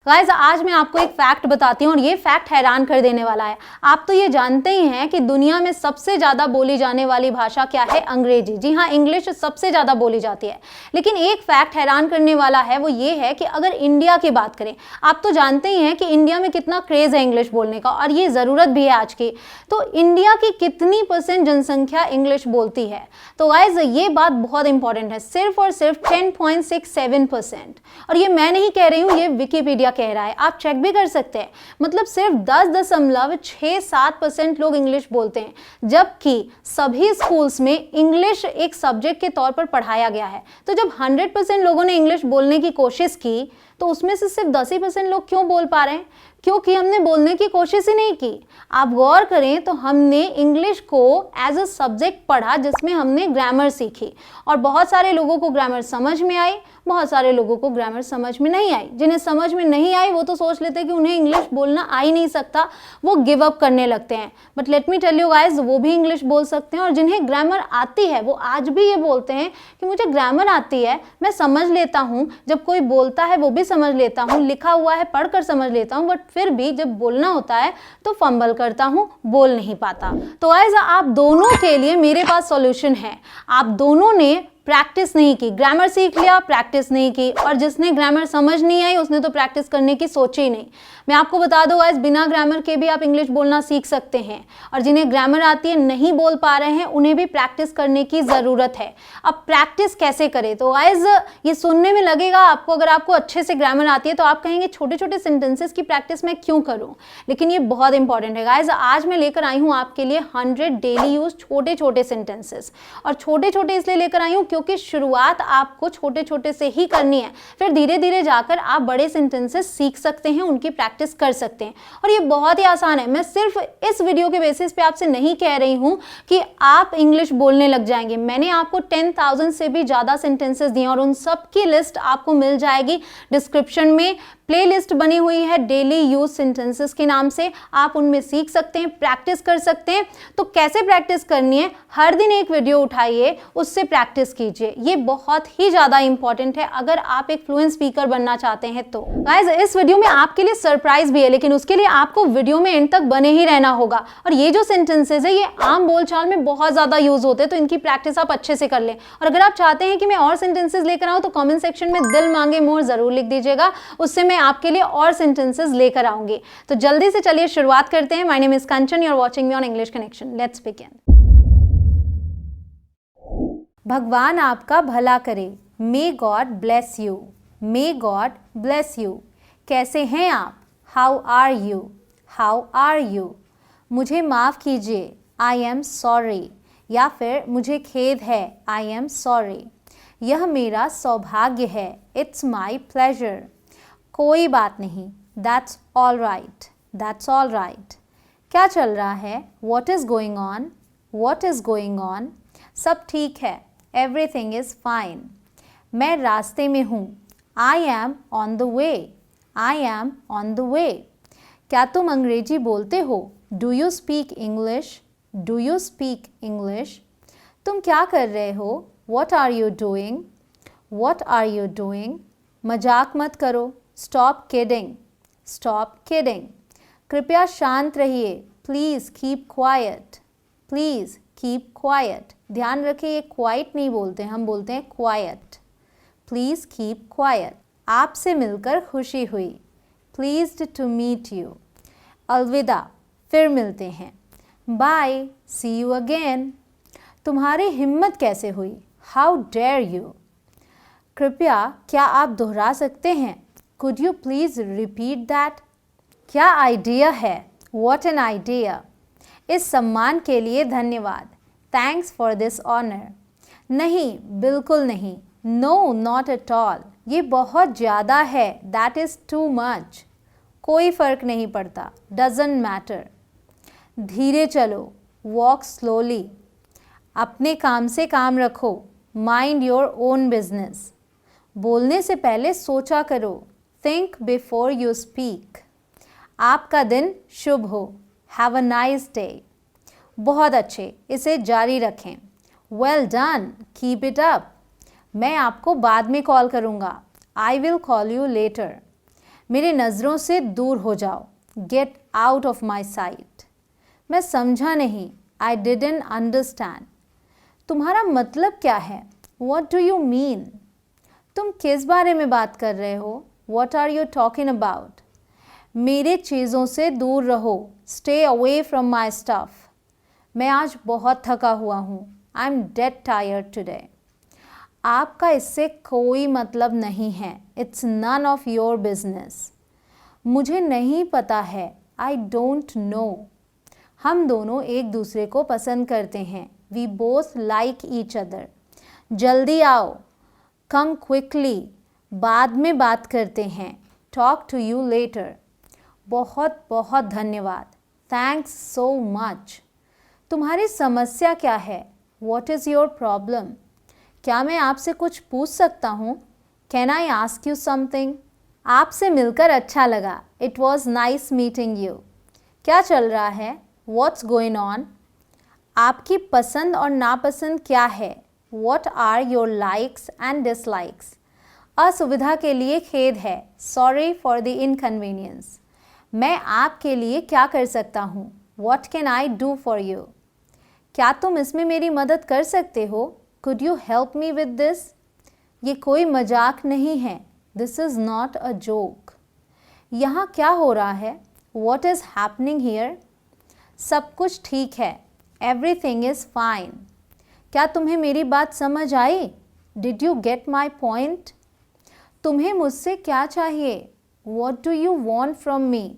Guys आज मैं आपको एक फैक्ट बताती हूँ और ये फैक्ट हैरान कर देने वाला है। आप तो ये जानते ही हैं कि दुनिया में सबसे ज़्यादा बोली जाने वाली भाषा क्या है? अंग्रेजी। जी हाँ, इंग्लिश सबसे ज़्यादा बोली जाती है। लेकिन एक फैक्ट हैरान करने वाला है, वो ये है कि अगर इंडिया की बात करें, आप तो जानते ही हैं कि इंडिया में कितना क्रेज़ है इंग्लिश बोलने का और ये ज़रूरत भी है आज की। तो इंडिया की कितनी % जनसंख्या इंग्लिश बोलती है? तो गाइस ये बात बहुत इंपॉर्टेंट है, सिर्फ और सिर्फ 10.67%। और ये मैं नहीं कह रही हूँ, ये विकिपीडिया कह रहा है, आप चेक भी कर सकते हैं। मतलब सिर्फ 10.67% लोग इंग्लिश बोलते हैं, जबकि सभी स्कूल्स में इंग्लिश एक सब्जेक्ट के तौर पर पढ़ाया गया है। तो जब 100% लोगों ने इंग्लिश बोलने की कोशिश की, तो उसमें से सिर्फ 10 ही % लोग क्यों बोल पा रहे हैं? क्योंकि हमने बोलने की कोशिश ही नहीं की। आप गौर करें तो हमने इंग्लिश को एज अ सब्जेक्ट पढ़ा, जिसमें हमने ग्रामर सीखी और बहुत सारे लोगों को ग्रामर समझ में आई, बहुत सारे लोगों को ग्रामर समझ में नहीं आई। जिन्हें समझ में नहीं आई वो तो सोच लेते हैं कि उन्हें इंग्लिश बोलना आ ही नहीं सकता, वो गिव अप करने लगते हैं। But let me tell you guys, वो भी इंग्लिश बोल सकते हैं और जिन्हें ग्रामर आती है वो आज भी ये बोलते हैं कि मुझे ग्रामर आती है, मैं समझ लेता हूँ, जब कोई बोलता है वो भी समझ लेता हूँ, लिखा हुआ है पढ़कर समझ लेता हूँ, बट फिर भी जब बोलना होता है तो फंबल करता हूँ, बोल नहीं पाता। तो गाइस आप दोनों के लिए मेरे पास सॉल्यूशन है। आप दोनों ने प्रैक्टिस नहीं की, ग्रामर सीख लिया, प्रैक्टिस नहीं की, और जिसने ग्रामर समझ नहीं आई उसने तो प्रैक्टिस करने की सोची ही नहीं। मैं आपको बता दूं गाइस, बिना ग्रामर के भी आप इंग्लिश बोलना सीख सकते हैं, और जिन्हें ग्रामर आती है नहीं बोल पा रहे हैं उन्हें भी प्रैक्टिस करने की ज़रूरत है। अब प्रैक्टिस कैसे करें? तो गाइस ये सुनने में लगेगा आपको, अगर आपको अच्छे से ग्रामर आती है तो आप कहेंगे छोटे छोटे सेंटेंसेस की प्रैक्टिस मैं क्यों करूँ, लेकिन ये बहुत इंपॉर्टेंट है गाइस। आज मैं लेकर आई हूँ आपके लिए 100 डेली यूज छोटे छोटे सेंटेंसेस, और छोटे छोटे इसलिए लेकर आई हूँ क्योंकि शुरुआत आपको छोटे छोटे से ही करनी है, फिर धीरे धीरे जाकर आप बड़े सेंटेंसेस सीख सकते हैं, उनकी प्रैक्टिस कर सकते हैं, और ये बहुत ही आसान है। मैं सिर्फ इस वीडियो के बेसिस पे आपसे नहीं कह रही हूं कि आप इंग्लिश बोलने लग जाएंगे। मैंने आपको 10,000 से भी ज़्यादा सेंटेंसेस दिए और उन सब की लिस्ट आपको मिल जाएगी डिस्क्रिप्शन में। प्लेलिस्ट बनी हुई है डेली यूज सेंटेंसेस के नाम से, आप उनमें सीख सकते हैं, प्रैक्टिस कर सकते हैं। तो कैसे प्रैक्टिस करनी है? हर दिन एक वीडियो उठाइए, उससे प्रैक्टिस कीजिए। ये बहुत ही ज़्यादा इंपॉर्टेंट है अगर आप एक फ्लुएंट स्पीकर बनना चाहते हैं तो। गाइस इस वीडियो में आपके लिए सरप्राइज भी है, लेकिन उसके लिए आपको वीडियो में एंड तक बने ही रहना होगा। और ये जो सेंटेंसेज है ये आम बोलचाल में बहुत ज़्यादा यूज होते हैं, तो इनकी प्रैक्टिस आप अच्छे से कर लें। और अगर आप चाहते हैं कि मैं और सेंटेंसेज लेकर आऊँ तो कॉमेंट सेक्शन में दिल मांगे मोर जरूर लिख दीजिएगा, उससे मैं आपके लिए और सेंटेंसेस लेकर आऊंगी। तो जल्दी से चलिए शुरुआत करते हैं। My name is Kanchan, you are watching me on English connection. Let's begin. भगवान आपका भला करे, may God bless you, may God bless you. कैसे हैं आप? How are you, how are you. मुझे माफ़ कीजिए, आई एम सॉरी, या फिर मुझे खेद है, आई एम सॉरी। यह मेरा सौभाग्य है, इट्स माई प्लेजर। कोई बात नहीं, that's all right, that's all right. क्या चल रहा है? What is going on, what is going on. सब ठीक है, एवरीथिंग इज़ फाइन। मैं रास्ते में हूँ, I am on the way, I am on the way. क्या तुम अंग्रेजी बोलते हो? Do you speak English, do you speak English. तुम क्या कर रहे हो? What are you doing, what are you doing. मजाक मत करो, स्टॉप किडिंग, स्टॉप किडिंग। कृपया शांत रहिए, please keep quiet, please keep quiet. ध्यान रखिए ये क्वाइट नहीं बोलते, हम बोलते हैं क्वाइट। Please keep quiet. आपसे मिलकर खुशी हुई, प्लीज्ड टू मीट यू। अलविदा, फिर मिलते हैं। Bye, see you again. तुम्हारी हिम्मत कैसे हुई? How dare you. कृपया क्या आप दोहरा सकते हैं? Could you please repeat that? क्या आइडिया है? What an idea! इस सम्मान के लिए धन्यवाद, Thanks for this honor. नहीं, बिल्कुल नहीं, No, not at all. ये बहुत ज़्यादा है, That is too much. कोई फ़र्क नहीं पड़ता, Doesn't matter. धीरे चलो, Walk slowly. अपने काम से काम रखो, Mind your own business. बोलने से पहले सोचा करो, Think before you speak. आपका दिन शुभ हो, Have a nice day. बहुत अच्छे, इसे जारी रखें, Well done, keep it up. मैं आपको बाद में कॉल करूँगा, I will call you later. मेरे नज़रों से दूर हो जाओ, get out of my site. मैं समझा नहीं, आई डिडंट अंडरस्टैंड। तुम्हारा मतलब क्या है, वॉट डू यू मीन। तुम किस बारे में बात कर रहे हो, what are you talking about. मेरे चीज़ों से दूर रहो, stay away from my stuff. मैं आज बहुत थका हुआ हूँ, I am dead tired today. आपका इससे कोई मतलब नहीं है, it's none of your business. मुझे नहीं पता है, आई डोंट नो। हम दोनों एक दूसरे को पसंद करते हैं, we both like each other. जल्दी आओ, कम क्विकली, बाद में बात करते हैं, टॉक टू यू लेटर। बहुत बहुत धन्यवाद, थैंक्स सो मच। तुम्हारी समस्या क्या है, वॉट इज़ योर प्रॉब्लम। क्या मैं आपसे कुछ पूछ सकता हूँ, can I ask you something. आपसे मिलकर अच्छा लगा, it was nice meeting you. क्या चल रहा है, व्हाट्स गोइंग ऑन। आपकी पसंद और नापसंद क्या है, what are your likes and dislikes. असुविधा के लिए खेद है, सॉरी फॉर द इनकन्वीनियंस। मैं आपके लिए क्या कर सकता हूँ, what can I do for you. क्या तुम इसमें मेरी मदद कर सकते हो, could you help me with this. ये कोई मजाक नहीं है, this is not a joke. यहाँ क्या हो रहा है, वॉट इज़ हैपनिंग हियर। सब कुछ ठीक है, एवरीथिंग इज़ फाइन। क्या तुम्हें मेरी बात समझ आई, did you get my point. तुम्हें मुझसे क्या चाहिए, what do you want from me.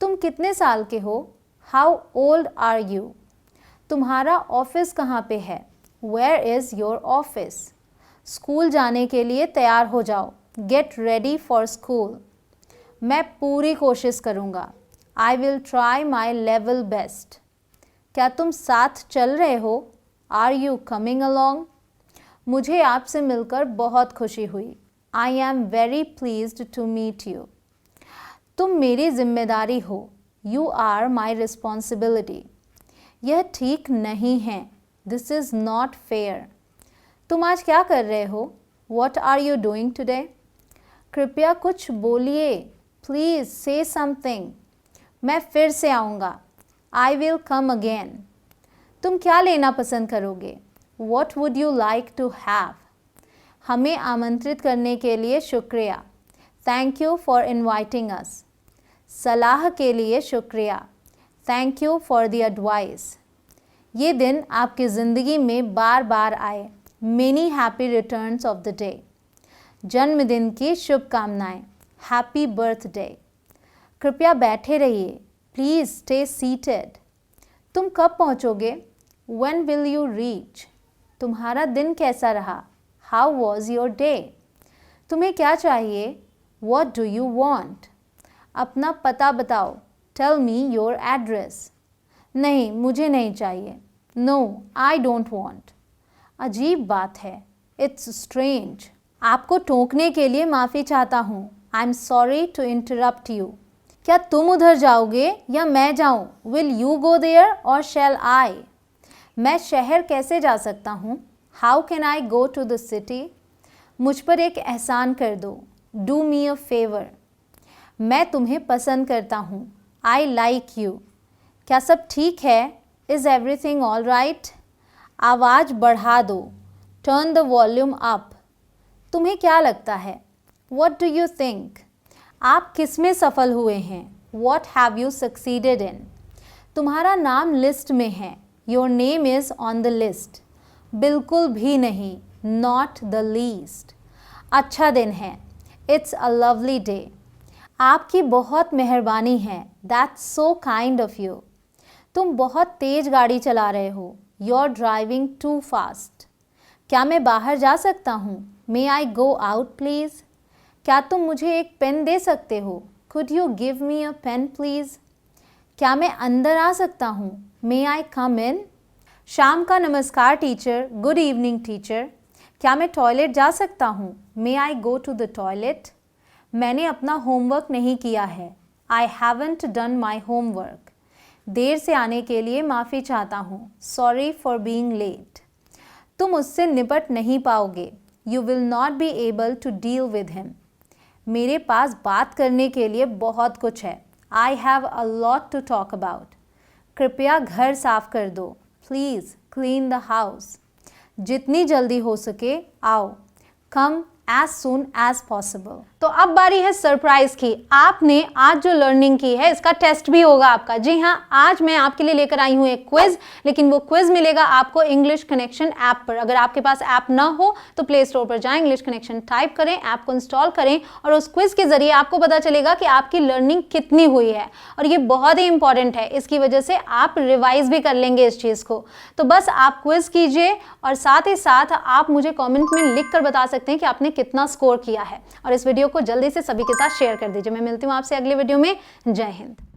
तुम कितने साल के हो, हाउ ओल्ड आर यू। तुम्हारा ऑफिस कहाँ पे है, where is your office. School जाने के लिए तैयार हो जाओ, गेट रेडी फॉर स्कूल। मैं पूरी कोशिश करूँगा, I will try my level best. क्या तुम साथ चल रहे हो, आर यू कमिंग अलॉन्ग। मुझे आपसे मिलकर बहुत खुशी हुई, I am very pleased to meet you. तुम मेरी जिम्मेदारी हो, यू आर माई रिस्पॉन्सिबिलिटी। यह ठीक नहीं है, दिस इज़ नॉट फेयर। तुम आज क्या कर रहे हो, what are you doing today. कृपया कुछ बोलिए, प्लीज़ से समथिंग। मैं फिर से आऊँगा, आई विल कम अगेन। तुम क्या लेना पसंद करोगे, what would you like to have. हमें आमंत्रित करने के लिए शुक्रिया, thank you for inviting us. सलाह के लिए शुक्रिया, thank you for the advice. ये दिन आपकी ज़िंदगी में बार बार आए, many happy returns of the day. जन्मदिन की शुभकामनाएं, हैप्पी बर्थडे। कृपया बैठे रहिए, प्लीज़ स्टे सीटेड। तुम कब पहुँचोगे, व्हेन विल यू रीच। तुम्हारा दिन कैसा रहा, हाउ वॉज योर डे। तुम्हें क्या चाहिए, वॉट डू यू वॉन्ट। अपना पता बताओ, टेल मी योर एड्रेस। नहीं, मुझे नहीं चाहिए, नो आई डोंट वॉन्ट। अजीब बात है, इट्स स्ट्रेंज। आपको टोकने के लिए माफ़ी चाहता हूँ, I am sorry to interrupt you. क्या तुम उधर जाओगे या मैं जाऊँ, विल यू गो देयर और शैल आई। मैं शहर कैसे जा सकता हूँ, how can I go to the city. मुझ पर एक एहसान कर दो, डू मी अ फेवर। मैं तुम्हें पसंद करता हूँ, आई लाइक यू। क्या सब ठीक है, इज़ एवरीथिंग ऑल राइट। आवाज़ बढ़ा दो, टर्न द वॉल्यूम अप। तुम्हें क्या लगता है, वॉट डू यू थिंक। आप किस में सफल हुए हैं, what have you succeeded in. तुम्हारा नाम लिस्ट में है, your name is on the list. बिल्कुल भी नहीं, नॉट द लीस्ट। अच्छा दिन है, इट्स अ लवली डे। आपकी बहुत मेहरबानी है, that's so kind of you. तुम बहुत तेज़ गाड़ी चला रहे हो, you are driving too fast. क्या मैं बाहर जा सकता हूँ, may I go out please. क्या तुम मुझे एक पेन दे सकते हो, could you give me a pen please. क्या मैं अंदर आ सकता हूँ, मे आई कम इन। शाम का नमस्कार टीचर, गुड इवनिंग टीचर। क्या मैं टॉयलेट जा सकता हूँ, may I go to the toilet. मैंने अपना होमवर्क नहीं किया है, I haven't done my homework. देर से आने के लिए माफ़ी चाहता हूँ, सॉरी फॉर बीइंग लेट। तुम उससे निपट नहीं पाओगे, you will not be able to deal with him. मेरे पास बात करने के लिए बहुत कुछ है। I have a lot to talk about. कृपया घर साफ कर दो। Please clean the house. जितनी जल्दी हो सके आओ। Come as soon as possible. तो अब बारी है सरप्राइज की। आपने आज जो लर्निंग की है इसका टेस्ट भी होगा आपका। जी हाँ, आज मैं आपके लिए लेकर आई हूँ एक क्विज, लेकिन वो क्विज मिलेगा आपको इंग्लिश कनेक्शन ऐप पर। अगर आपके पास ऐप ना हो तो प्ले स्टोर पर जाएं, इंग्लिश कनेक्शन टाइप करें, ऐप को इंस्टॉल करें और उस क्विज के जरिए आपको पता चलेगा कि आपकी लर्निंग कितनी हुई है। और ये बहुत ही इंपॉर्टेंट है, इसकी वजह से आप रिवाइज भी कर लेंगे इस चीज़ को। तो बस आप क्विज कीजिए और साथ ही साथ आप मुझे कॉमेंट में लिख कर बता सकते हैं कि आपने कितना स्कोर किया है। और इस वीडियो को जल्दी से सभी के साथ शेयर कर दीजिए। मैं मिलती हूँ आपसे अगले वीडियो में। जय हिंद।